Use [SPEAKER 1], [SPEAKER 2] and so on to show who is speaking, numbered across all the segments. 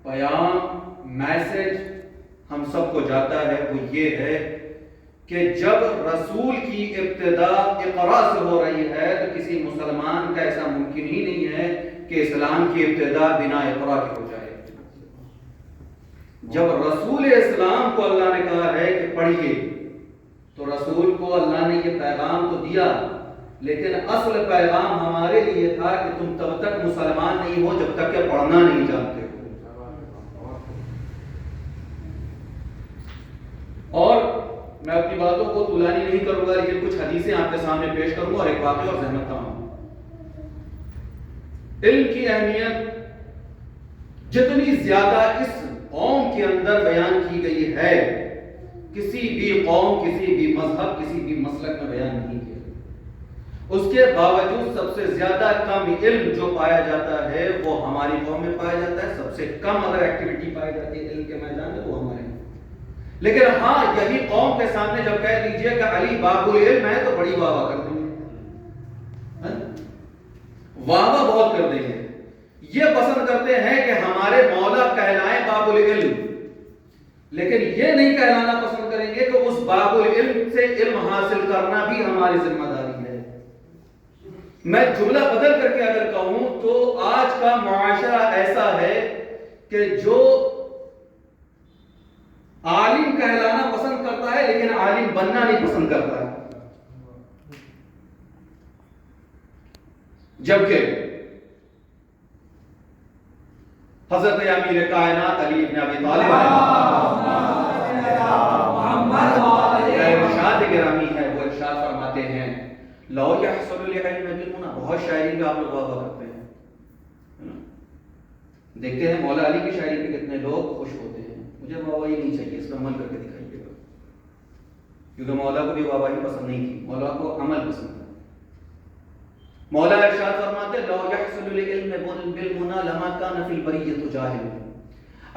[SPEAKER 1] پیغام میسج ہم سب کو جاتا ہے وہ یہ ہے کہ جب رسول کی ابتدا اقرا سے ہو رہی ہے تو کسی مسلمان کا ایسا ممکن ہی نہیں ہے کہ اسلام کی ابتدا بنا اقرا کے ہو جائے۔ جب رسول اسلام کو اللہ نے کہا ہے کہ پڑھیے تو رسول کو اللہ نے یہ پیغام تو دیا، لیکن اصل پیغام ہمارے لیے تھا کہ تم تب تک مسلمان نہیں ہو جب تک کہ پڑھنا نہیں جانتے ہو۔ اور میں اپنی باتوں کو طولانی نہیں کروں گا، لیکن کچھ حدیثیں آپ کے سامنے پیش کروں گا اور ایک واقعہ اور زحمت کروں گا۔ علم کی اہمیت جتنی زیادہ اس قوم کے اندر بیان کی گئی ہے، کسی بھی قوم، کسی بھی مذہب، کسی بھی مسلک میں بیان نہیں کیا، اس کے باوجود سب سے زیادہ کم علم جو پایا جاتا ہے وہ ہماری قوم میں پایا جاتا ہے۔ سب سے کم اگر ایکٹیویٹی پائی جاتی ہے علم کے میدان میں وہ ہمارے۔ لیکن ہاں، یہی قوم کے سامنے جب کہہ دیجئے کہ علی باب العلم ہے تو بڑی واہ واہ کر دیں گے، واہ واہ بہت کر دیں گے۔ یہ پسند کرتے ہیں کہ ہمارے مولا کہلائیں باب العلم، لیکن یہ نہیں کہلانا پسند کریں گے کہ اس باب العلم سے علم حاصل کرنا بھی ہماری ذمہ داری ہے۔ میں جملہ بدل کر کے اگر کہوں تو آج کا معاشرہ ایسا ہے کہ جو عالم کہلانا پسند کرتا ہے لیکن عالم بننا نہیں پسند کرتا ہے، جبکہ حضرت امیر کائنات علی ابن ابی طالب ارشاد گرامی ہے، وہ ارشاد فرماتے ہیں لو یحصل العلم بالمنى۔ بہت شاعری کا آپ لوگ واہ واہ کرتے ہیں، دیکھتے ہیں مولا علی کی شاعری پہ کتنے لوگ خوش ہوتے ہیں۔ مجھے واہ واہی نہیں چاہیے، اس پر عمل کر کے دکھائیے گا، کیونکہ مولا کو بھی واہ واہی پسند نہیں تھی، مولا کو عمل پسند تھا۔ مولا ارشاد فرماتے لو یحصل العلم بالمنى لما كان في البریۃ جاہل۔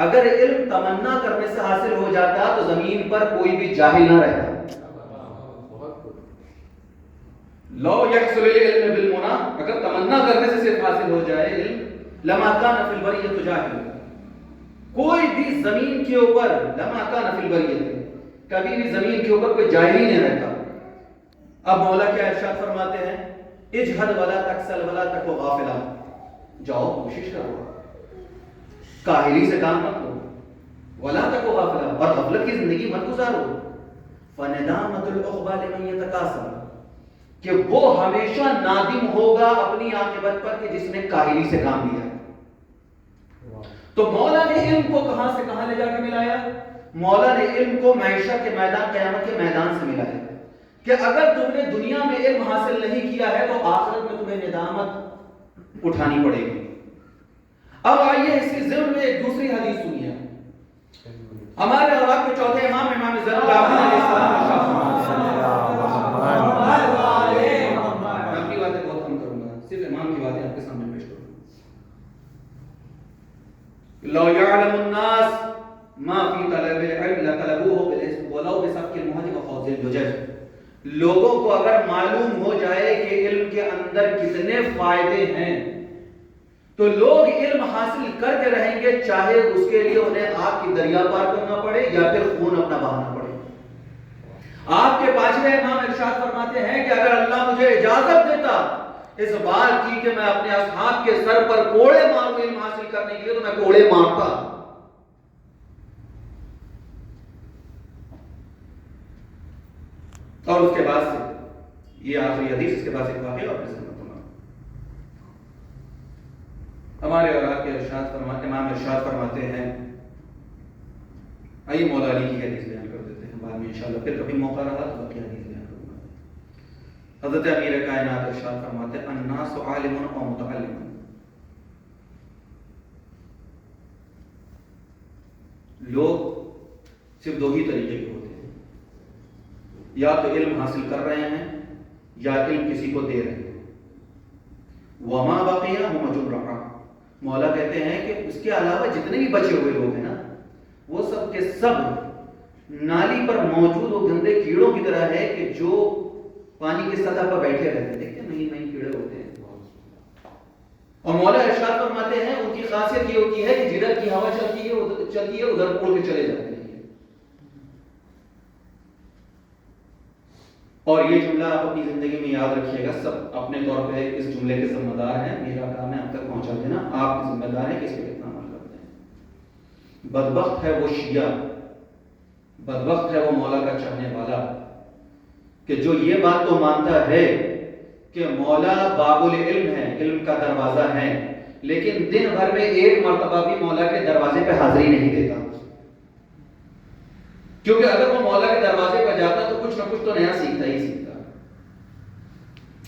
[SPEAKER 1] اگر علم تمنا کرنے سے حاصل ہو جاتا تو زمین پر کوئی بھی جاہل نہ رہتا۔ لو یحصل العلم بالمنى، اگر تمنا کرنے سے صرف حاصل ہو جائے علم، لما كان في البریۃ جاہل، کوئی بھی زمین کے اوپر، لما كان في البریۃ، کبھی بھی زمین کے اوپر کوئی جاہل ہی نہیں رہتا۔ اب مولا کیا ارشاد فرماتے ہیں اجہد ولا تکسل ولا تک غافلا، جاؤ کوشش کرو، کاہلی سے کام مت لو، ولا تک غافلا، اور غفلت کی زندگی مت گزارو، فندامت العقبی لمن یتکاسل، کہ وہ ہمیشہ نادم ہوگا اپنی عاقبت پر کہ جس نے کاہلی سے کام لیا۔ تو مولا نے علم کو کہاں سے کہاں لے جا کے ملایا؟ مولا نے علم کو معیشت کے میدان، قیامت کے میدان سے ملایا کہ اگر تم نے دنیا میں علم حاصل نہیں کیا ہے تو آخرت میں تمہیں ندامت اٹھانی پڑے گی۔ اب آئیے اس کی ضمن میں ایک دوسری حدیث سنیے۔ ہمارے اوراق کے چوتھے امام، امام زرتشتی علیہ السلام، میں اپنی باتیں بہت کم کروں گا، صرف امام کی باتیں آپ کے سامنے پیش کروں گا۔ لو يعلم الناس ما في طلب العلم لطلبوه ولو بسفك المهج وخوض الدجج۔ لوگوں کو اگر معلوم ہو جائے کہ علم کے اندر کتنے فائدے ہیں تو لوگ علم حاصل کر کے رہیں گے، چاہے اس کے لیے انہیں آگ کی دریا پار کرنا پڑے یا پھر خون اپنا بہانا پڑے۔ آپ کے پانچویں امام ارشاد فرماتے ہیں کہ اگر اللہ مجھے اجازت دیتا اس بات کی کہ میں اپنے اصحاب کے سر پر کوڑے ماروں علم حاصل کرنے کے لیے تو میں کوڑے مارتا۔ اور اس کے بعد سے یہ آخری حدیث، اس کے بعد ایک واقعہ اور ہمارے اوراق کے ارشاد فرماتے، امام ارشاد فرماتے ہیں، آئیے مولا علی کی حدیث بیان کر دیتے ہیں، بعد میں انشاءاللہ پھر کبھی موقع رہا تو باقی حدیث بیان کروں گا۔ حضرت امیر کائنات ارشاد فرماتے ہیں الناس عالم و متعلم، لوگ صرف دو ہی طریقے کے ہوتے ہیں، یا تو علم حاصل کر رہے ہیں یا علم کسی کو دے رہے ہیں۔ وما بقیہ مجر رہا، مولا کہتے ہیں کہ اس کے علاوہ جتنے بھی بچے ہوئے لوگ ہیں نا، وہ سب کے سب نالی پر موجود وہ گندے کیڑوں کی طرح ہے کہ جو پانی کی سطح پر بیٹھے رہتے ہیں، دیکھتے ہیں مہین مہین کیڑے ہوتے ہیں، اور مولا ارشاد فرماتے ہیں ان کی خاصیت یہ ہوتی ہے کہ جدھر کی ہوا چلتی ہے ادھر اڑ کے چلے جاتے ہیں. اور یہ جملہ آپ اپنی زندگی میں یاد رکھیے گا. سب اپنے طور پہ اس جملے کے ذمہ دار ہیں. میرا کام ہے اب تک پہنچا دینا. آپ کی ذمہ دار ہیں کہ اس پہ کتنا عمل کرتے ہیں. بدبخت ہے وہ شیعہ، بدبخت ہے وہ مولا کا چاہنے والا کہ جو یہ بات تو مانتا ہے کہ مولا باب العلم ہے، علم کا دروازہ ہے، لیکن دن بھر میں ایک مرتبہ بھی مولا کے دروازے پہ حاضری نہیں دیتا. کیونکہ اگر وہ مولا کے دروازے پر جاتا تو کچھ نہ کچھ تو نیا سیکھتا ہی سیکھتا.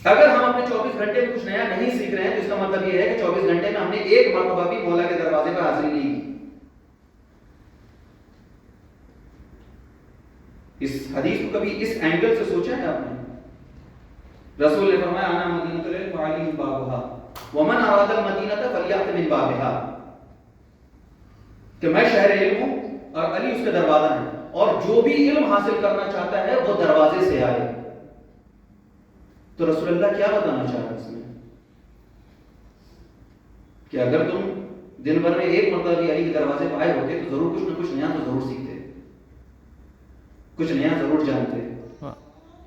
[SPEAKER 1] اگر ہم اپنے 24 گھنٹے میں کچھ نیا نہیں سیکھ رہے ہیں تو اس کا مطلب یہ ہے کہ 24 گھنٹے میں ہم نے ایک مرتبہ بھی مولا کے دروازے پر حاضری نہیں کی. اس حدیث کو کبھی اس اینگل سے سوچا ہے آپ نے؟ رسول نے فرمایا انا مدینۃ العلم وعلی بابها ومن اراد المدینۃ فلیأت من بابها، کہ میں شہر علم ہوں اور علی اس کا دروازہ ہے، اور جو بھی علم حاصل کرنا چاہتا ہے وہ دروازے سے آئے. تو رسول اللہ کیا بتانا چاہ رہے ہیں اس میں؟ کہ اگر تم دن بھر میں ایک مرتبہ بھی علی کے دروازے پہ آئے ہوتے تو ضرور کچھ نہ کچھ نیا تو ضرور سیکھتے، کچھ نیا ضرور جانتے.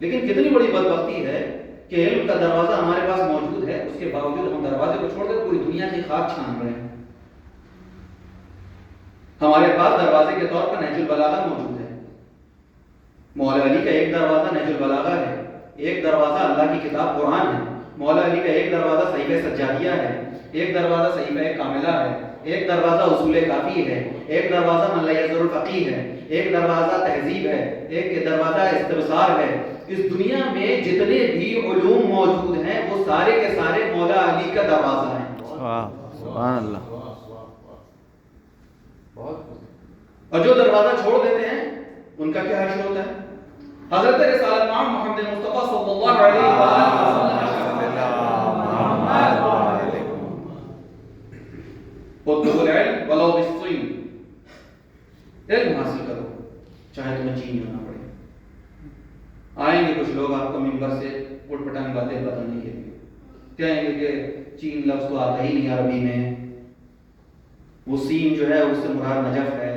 [SPEAKER 1] لیکن کتنی بڑی بدبختی ہے کہ علم کا دروازہ ہمارے پاس موجود ہے، اس کے باوجود ہم دروازے کو چھوڑ کر پوری دنیا کی خاک چھان رہے ہیں. ہمارے پاس دروازے کے طور پر نہج البلاغہ موجود ہے. مولا علی کا ایک دروازہ نہج البلاغہ ہے، ایک دروازہ اللہ کی کتاب قرآن ہے. مولا علی کا ایک دروازہ صحیفہ سجادیہ ہے، ایک دروازہ صحیفہ کاملہ ہے، ایک دروازہ اصول کافی ہے، ایک دروازہ من لا یزر الفقیہ ہے، ایک دروازہ تہذیب ہے، ایک دروازہ استبصار ہے. اس دنیا میں جتنے بھی علوم موجود ہیں وہ سارے کے سارے مولا علی کا دروازہ ہیں.
[SPEAKER 2] سبحان اللہ.
[SPEAKER 1] اور جو دروازہ چھوڑ دیتے ہیں ان کا کیا حشر ہوتا ہے؟ حضرت رسالت مآب محمد مصطفیٰ صلی اللہ علیہ وسلم اطلبوا العلم ولو بالصین، علم حاصل کرو چاہے تمہیں چین جانا پڑے. آئیں گے کچھ لوگ آپ کو ممبر سے اٹھ پٹانگ باتیں بتانے کے لیے، کہیں گے کہ چین لفظ تو آتا ہی نہیں عربی میں، وہ سین جو ہے اس سے مراد نجف ہے.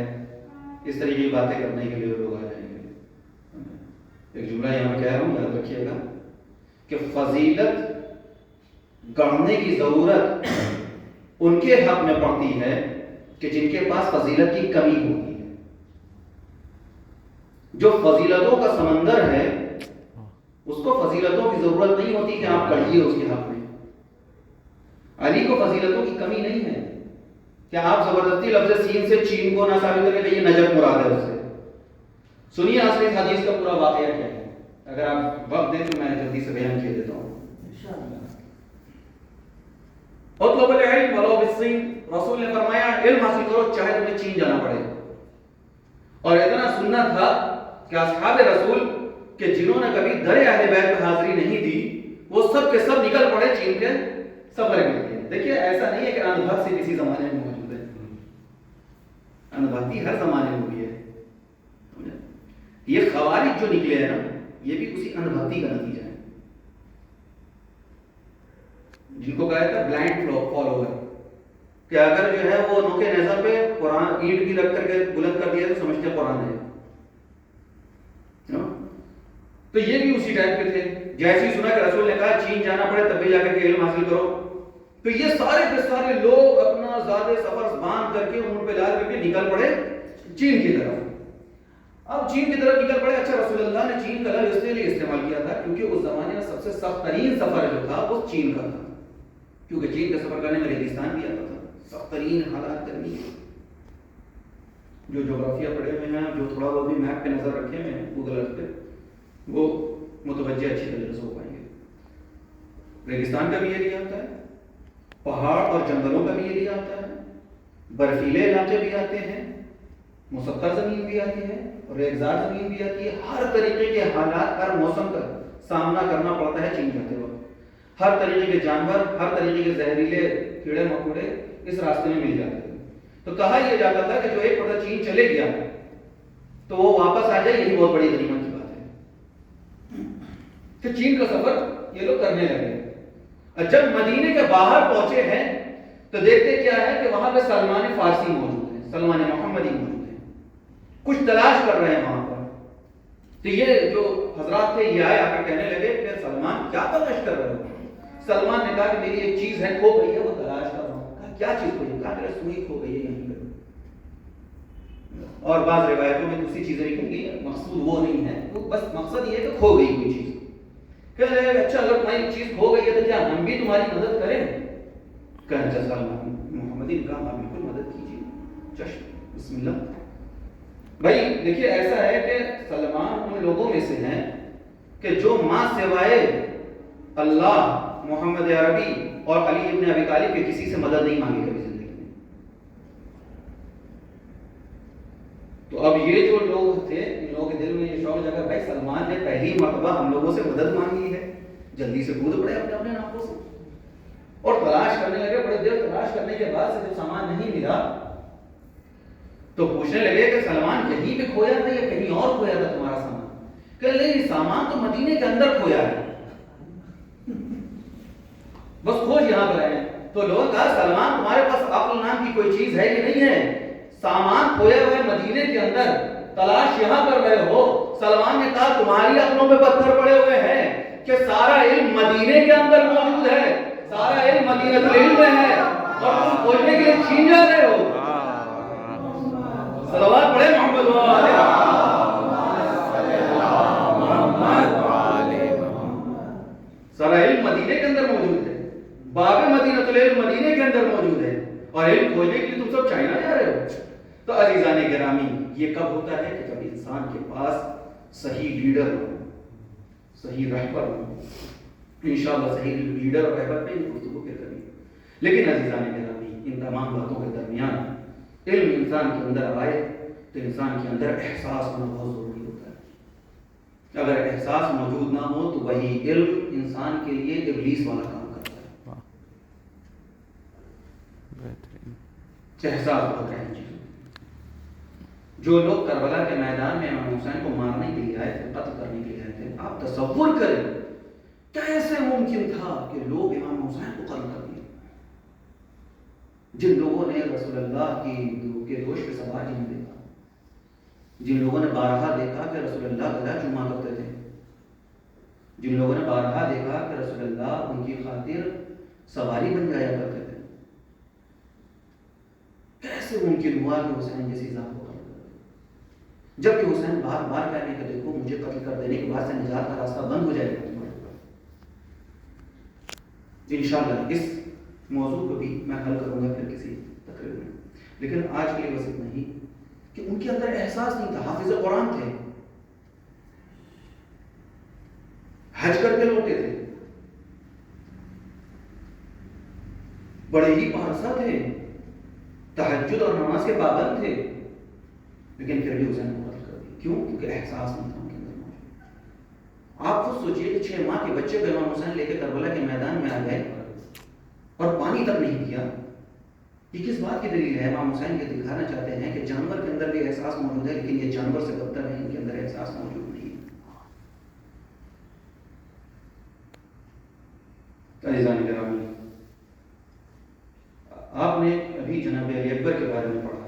[SPEAKER 1] اس طریقے کی باتیں کرنے کے لیے لوگ آ جائیں گے. ایک جملہ یہاں کہہ رہا ہوں، یاد رکھیے گا کہ فضیلت گڑھنے کی ضرورت ان کے حق میں پڑتی ہے کہ جن کے پاس فضیلت کی کمی ہوتی ہے. جو فضیلتوں کا سمندر ہے اس کو فضیلتوں کی ضرورت نہیں ہوتی کہ آپ کڑھیے اس کے حق میں. علی کو فضیلتوں کی کمی نہیں ہے کہ آپ زبردستی لفظ سین سے چین کو نہ ثابت کریں کہ یہ نجف مراد ہے اس سے. سنیے اصل اس حدیث کا پورا واقعہ کیا ہے. اگر آپ وقت دیں تو میں جلدی سے بیان کیے دیتا ہوں. اطلب العلم ولو بالصین، رسول نے فرمایا علم حاصل کرو چاہے تمہیں چین جانا پڑے. اور اتنا سننا تھا کہ اصحاب رسول کہ جنہوں نے کبھی در اہل بیت میں حاضری نہیں دی وہ سب کے سب نکل پڑے چین کے سفر کے لیے. دیکھیے ایسا نہیں ہے کہ انبھکت سے کسی زمانے میں موجود ہے، انبھکتی ہر زمانے میں ہوئی ہے. یہ خوارج جو نکلے ہیں نا یہ بھی اسی انبھکتی کا نتیجہ ہے، جن کو کہا تھا بلائنڈ فالوور، کہ اگر جو ہے وہ نوکے نیزہ پہ قرآن اینٹ بھی رکھ کر کے بلند کر دیا تو سمجھتے ہیں قرآن ہے. تو یہ بھی اسی ٹائپ کے تھے. جیسے ہی سنا کہ رسول نے کہا چین جانا پڑے تب بھی جا کر کے علم حاصل کرو، تو یہ سارے کے سارے لوگ اپنا زیادہ سفر باندھ کر کے اونٹ پہ لاد کر کے نکل پڑے چین کی طرف. اب چین کی طرف نکل پڑے. اچھا رسول اللہ نے چین کا لفظ اس لیے استعمال کیا تھا کیونکہ اس زمانے میں سب سے سخت ترین سفر جو تھا وہ چین کا تھا، کیونکہ چین کا سفر کرنے میں ریگستان بھی آتا تھا، سخت ترین حالات کرنی ہے. جو جغرافیہ پڑھے ہوئے ہیں، جو تھوڑا بہت بھی میپ پہ نظر رکھے ہوئے ہیں گوگل ارتھ پہ، وہ متوجہ اچھی طرح سے ہو پائیں گے. ریگستان کا بھی ایریا ہوتا ہے، پہاڑ اور جنگلوں کا بھی ایریا ہوتا ہے، برفیلے علاقے بھی آتے ہیں، مسطر زمین بھی آتی ہے، ریگزار زمین بھی آتی ہے. ہر طریقے کے حالات ہر موسم کا سامنا کرنا پڑتا ہے چین جاتے وقت. ہر طریقے کے جانور، ہر طریقے کے زہریلے کیڑے مکوڑے اس راستے میں مل جاتے ہیں. تو کہا یہ جاتا تھا کہ جو ایک مرتبہ چین چلے گیا تو وہ واپس آ جائے، یہی بہت بڑی غنیمت کی بات ہے. کہ چین کا سفر یہ لوگ کرنے لگے. اور جب مدینے کے باہر پہنچے ہیں تو دیکھتے کیا ہے کہ وہاں پہ سلمان فارسی موجود ہیں، سلمان محمدی موجود ہیں، کچھ تلاش کر رہے ہیں وہاں پر. تو یہ جو حضرات تھے یہ آئے آ کے کہنے لگے کہ سلمان کیا تلاش کر رہے ہو؟ سلمان نے کہا کہ میری ایک چیز ہے کھو گئی ہے، وہ تلاش کر رہا ہوں. کہا کیا چیز کھو گئی؟ کہا میرا سوئی کھو گئی ہے یہیں پہ. اور بعض روایتوں میں دوسری چیزیں لکھی گئی ہیں، مقصود وہ نہیں ہے، وہ بس مقصد یہ ہے کہ کھو گئی کوئی چیز. کہنے لگے اچھا اگر تمہاری چیز کھو گئی ہے تو کیا ہم بھی تمہاری مدد کریں؟ کہا اچھا سلمان محمدی نے کہا بالکل مدد کیجیے، چشم بسم اللہ. بھائی دیکھیے ایسا ہے کہ سلمان ان لوگوں میں سے ہیں کہ جو ماں سوائے اللہ، محمد عربی اور علی ابن ابی طالب کے کسی سے مدد نہیں مانگی کبھی زندگی میں. تو اب یہ جو لوگ تھے ان لوگوں کے دل میں یہ شوق جگہ بھائی سلمان نے پہلی مرتبہ ہم لوگوں سے مدد مانگی ہے، جلدی سے کود پڑے اپنے اپنے ناپوں سے اور تلاش کرنے لگے. بڑے دیر تلاش کرنے کے بعد سے جب سامان نہیں ملا تو پوچھنے لگے کہ سلمان یہیں پہ کھویا تھا یا کہیں اور کھویا تھا تمہارا سامان؟ کہ نہیں سامان تو مدینے کے اندر کھویا ہے، بس کھوج یہاں پر ہے. تو لوگوں کہا سلمان تمہارے پاس عقل نام کی کوئی چیز ہے کہ نہیں ہے؟ سامان کھویا ہوا ہے مدینے کے اندر، تلاش یہاں کر رہے ہو. سلمان نے کہا تمہاری عقلوں پہ پتھر پڑے ہوئے ہیں کہ سارا علم مدینے کے اندر موجود ہے، سارا علم مدینہ العلم میں ہے اور تم کھوجنے کے لیے چھین جا رہے ہو. صلوات پڑھے محمد سارا علم مدینے کے اندر موجود ہے، باب مدینہ العلم مدینے کے اندر موجود ہے اور علم کھوجنے کے لیے تم سب چائنا جا رہے ہو. تو عزیزان گرامی یہ کب ہوتا ہے کہ جب انسان کے پاس صحیح لیڈر ہو، صحیح رہبر ہو. انشاءاللہ صحیح لیڈر اور رہبر پہ گفتگو پھر کریں. لیکن عزیزان گرامی ان تمام باتوں کے درمیان علم انسان کے اندر آئے تو انسان کے اندر احساس ہونا بہت ضروری ہوتا ہے. اگر احساس موجود نہ ہو تو وہی علم انسان کے لیے ابلیس والا کام کرتا ہے. احساس بہت اہم چیز. جو لوگ کربلا کے میدان میں امام حسین کو مارنے کے لیے آئے تھے، قتل کرنے کے لیے آئے تھے، آپ تصور کریں کیسے ممکن تھا کہ لوگ امام حسین کو قتل کر دیں. جن لوگوں نے رسول اللہ کے دوش پہ سوار نہیں دیکھا، جن لوگوں نے بارہا دیکھا کہ رسول اللہ گلا چوما کرتے تھے، جن لوگوں نے بارہا دیکھا کہ رسول اللہ ان کی خاطر سواری بن جایا کرتے تھے، کیسے ممکن ہوا کہ حسین جیسی ذات کو قتل کر دے؟ جبکہ حسین بار بار کہنے کہ دیکھو مجھے قتل کر دینے کے بعد سے نجات کا راستہ بند ہو جائے گا تمہارے اوپر. انشاءاللہ اس موضوع کو بھی میں حل کروں گا پھر کسی تقریر میں. لیکن آج کے لیے بس اتنا ہی کہ ان کے اندر احساس نہیں تھا. حافظ قرآن تھے، حج کر کے لوٹے تھے، بڑے ہی پارسا تھے، تہجد اور نماز کے پابند تھے، لیکن پھر بھی حسین کو قتل کر دیا. کیوں؟ کیونکہ احساس نہیں تھا ان کے اندر موجود. آپ خود سوچئے کہ 6 ماہ کے بچے کو امام حسین لے کے کربلا کے میدان میں آ گئے اور پانی تک نہیں دیا. یہ کس بات کی دلیل ہے؟ امام حسین یہ دکھانا چاہتے ہیں کہ جانور کے اندر بھی احساس موجود ہے، لیکن یہ جانور سے بدتر ہے، ان کے اندر احساس موجود نہیں ہے. عزیزان گرامی، آپ نے ابھی جناب علی اکبر کے بارے میں پڑھا.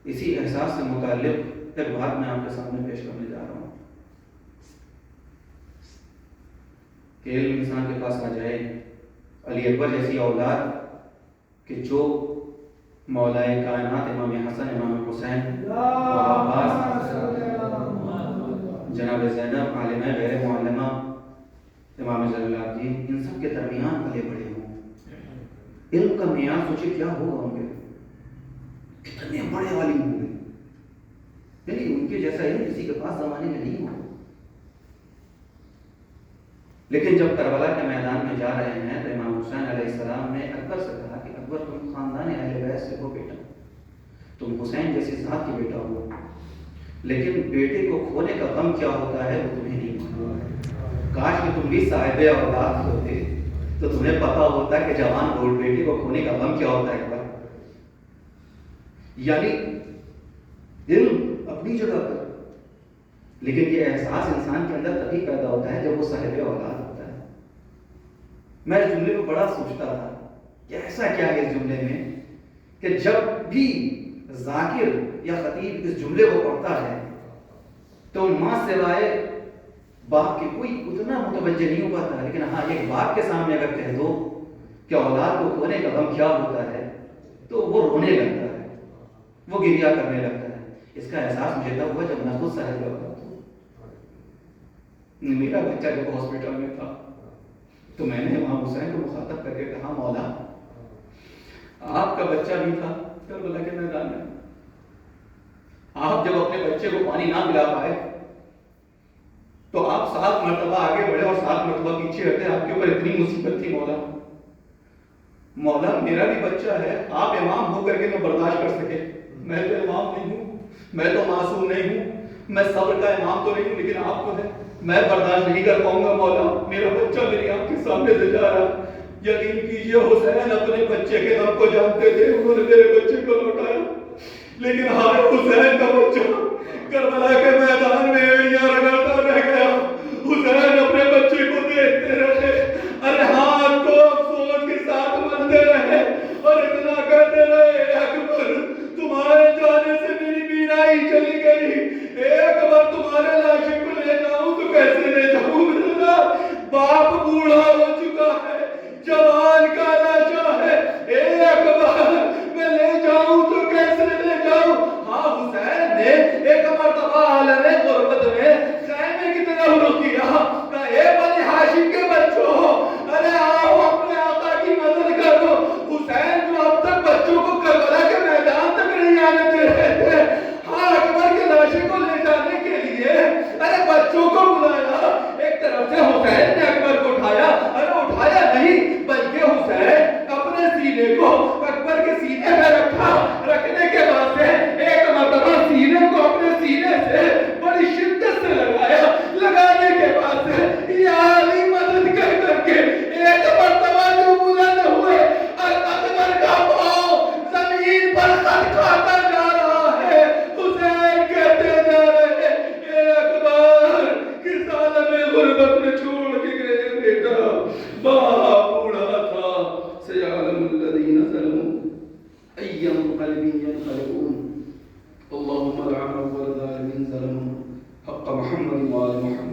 [SPEAKER 1] اسی احساس سے متعلق ایک بات میں آپ کے سامنے پیش کرنے جا رہا ہوں کہ علم انسان کے پاس آ جائے، علی اکبر جیسی اولاد کہ جو مولائے کائنات امام حسن، امام حسین اور عباس، جناب زینب عالمہ غیر معلمہ امام زین العابدین، ان سب کے درمیان پلے بڑے ہوں. علم کا معیار سوچے کیا ہوگا ان کے، کتنے بڑے عالم ہوں گے. یعنی ان کے جیسا علم کسی کے پاس زمانے میں نہیں ہو. لیکن جب کربلا کے میدان میں جا رہے ہیں تو امام حسین علیہ السلام نے اکبر سے کہا کہ اکبر تم خاندان اہل بیت سے ہو بیٹا، تم حسین جیسی ذات کے بیٹا ہو، لیکن بیٹے کو کھونے کا غم کیا ہوتا ہے وہ تمہیں نہیں معلوم. کاش کہ تم بھی صاحب اولاد ہوتے تو تمہیں پتا ہوتا کہ جوان بوڑھ بیٹے کو کھونے کا غم کیا ہوتا ہے. یعنی علم اپنی جگہ پر، لیکن یہ احساس انسان کے اندر تبھی پیدا ہوتا ہے جب وہ صاحب اولاد ہوتا ہے. میں اس جملے کو بڑا سوچتا تھا کہ ایسا کیا ہے اس جملے میں کہ جب بھی ذاکر یا خطیب اس جملے کو پڑھتا ہے تو ماں سوائے باپ کے کوئی اتنا متوجہ نہیں ہو پاتا، لیکن ہاں ایک باپ کے سامنے اگر کہہ دو کہ اولاد کو کھونے کا غم کیا ہوتا ہے تو وہ رونے لگتا ہے، وہ گریہ کرنے لگتا ہے۔ اس کا احساس مجھے تب ہوا جب میں خود صاحب کا میرا بچہ جب ہاسپٹل میں تھا تو میں نے امام حسین کو مخاطب کر کے کہا مولا آپ کا بچہ بھی تھا کربلا کے میدان میں، آپ جب اپنے بچے کو پانی نہ پلا پائے تو آپ 7 مرتبہ آگے بڑھے اور 7 مرتبہ پیچھے ہٹے، آپ کے اوپر اتنی مصیبت تھی مولا میرا بھی بچہ ہے، آپ امام ہو کر کے میں برداشت کر سکے، میں تو امام نہیں ہوں، میں تو معصوم نہیں ہوں، میں صبر کا امام تو نہیں ہوں، لیکن آپ تو ہے، میں برداشت نہیں کر پاؤں گا مولا، میرا بچہ میری آنکھ کے سامنے سے جا رہا۔ یقین کیجئے حسین اپنے بچے کے غم کو جانتے تھے، انہوں نے میرے بچے کو لوٹایا، لیکن ہائے حسین کا بچہ کربلا کے میدان میں ایڑیاں رگڑتا رہ گیا۔ حسین اپنے بچے کو دیکھتے رہے، ارے ہاتھ کو افسوس کے ساتھ ملتے رہے اور اتنا کہتے رہے اکبر تمہارے جانے سے میری بینائی چلی گئی، ایک بار تمہارے لاشے کو لے جاؤں تو کیسے لے جاؤں، میرا باپ بوڑھا ہو چکا ہے، جوان کا لاشا ہے، ایک بار میں لے جاؤں تو کیسے لے جاؤں۔ ہاں حسین نے ایک مرتبہ عالم غربت میں خیمے کی طرح رخ کیا، کہا اے بنی ہاشم کے بچوں ارے آؤ اپنے آقا کی مدد کرو۔ حسین جو اب تک بچوں کو کربلا کے میدان تک نہیں آنے دے رہے تھے، ہاں اکبر کے لاشے کو لے جانے کے لیے ارے بچوں کو بلایا، ایک طرف سے حسین نے اکبر کو اٹھایا، ارے اٹھایا نہیں بلکہ حسین اپنے سینے کو اکبر کے سینے میں رکھا، رکھنے کے بعد سے ایک مرتبہ سینے کو اپنے سینے سے بڑی شدت سے لگایا، لگانے کے بعد سے یا علی مدد کر کر کے ایک مرتبہ جو بلند ہوئے اور اکبر کا پاؤں زمین پر خط کھاتا جا رہا ہے، حسین کہتے جا رہے اے اکبر کس عالم غربت میں چھوڑ کے گئے بیٹا، باپ بوڑھا تھا، سیعلم الذین ظلموا ای منقلب ینقلبون، اللهم لعن اول ظالمین ظلموا حق محمد وآل محمد۔